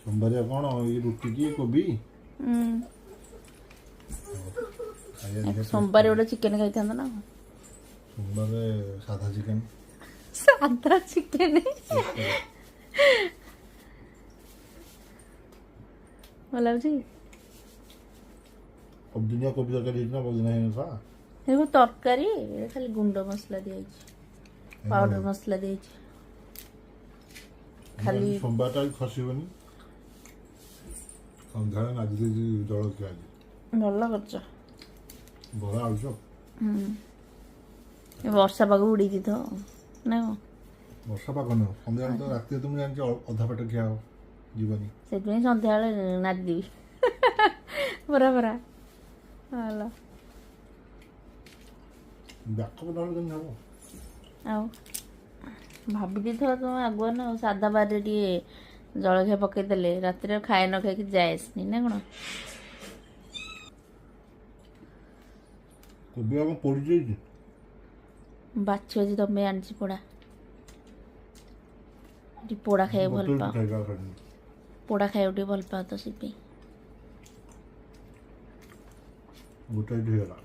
सोमवार कौन ये रुटी की कोबी सोमवार गोटे चिकेन खाई था ना सोमवार साधा चिकेन सादा चिकेन ଭଲ ଲାଗୁଛି ସବୁଦିନିଆ କୋବି ତରକାରୀ ହେଇଛି ନା ବହୁଦିନ ହେଇନଥିଲା ଦେଖ ତରକାରୀ ଏଇଟା ଖାଲି ଗୁଣ୍ଡ ମସଲା ଦିଆଯାଇଛି ପାଉଡର ମସଲା ଦିଆଯାଇଛି ଖାଲି सोमवारटा ବି ଖସିବନି ସନ୍ଧ୍ୟାବେଳେ ନାଦି ଦେଇଛି ଜଳଖିଆ ଆଜି ଭଲ କରିଛ ବରା ଆଳୁଚପ ଏ ବର୍ଷା ପାଗ ଉଡେଇ ଦେଇଥିବ ନା କଣ ବର୍ଷା ପାଗ ନୁହଁ ସନ୍ଧ୍ୟାବେଳେ ତ ରାତିରେ ତ ମୁଁ ଜାଣିଛି ଅଧା ପେଟ ଖିଆ ହବ ଯିବନି ସେଥିପାଇଁ ସନ୍ଧ୍ୟାବେଳେ ନାଦିଦେବି ବରା ବରା ଭଲ ବ୍ୟାକଅପ୍ ନହେଲେ କେମିତି ହବ ଆଉ ଭାବି ଦେଇଥିବ ତୁମେ ଆଗୁଆ ନା ସାଧା ବାରରେ ଟିକେ ଜଳଖିଆ ପକେଇଦେଲେ ରାତିରେ ଖାଏ ନ ଖାଇକି ଯାଏସନି ନା କ'ଣ କୋବି ଆଉ ପୋଡ଼ି ଯାଇଛି ବାଛି ବାଛି ତମ ପାଇଁ ଆଣିଛି ପୋଡ଼ା ଟିକେ ପୋଡ଼ା ଖାଇବାକୁ ଭଲ ପାଅ ପୋଡ଼ା ଖାଇବାକୁ ଟିକେ ଭଲ ପାଅ ତ ସେଥିପାଇଁ ଗୋଟେ ହେଇଗଲା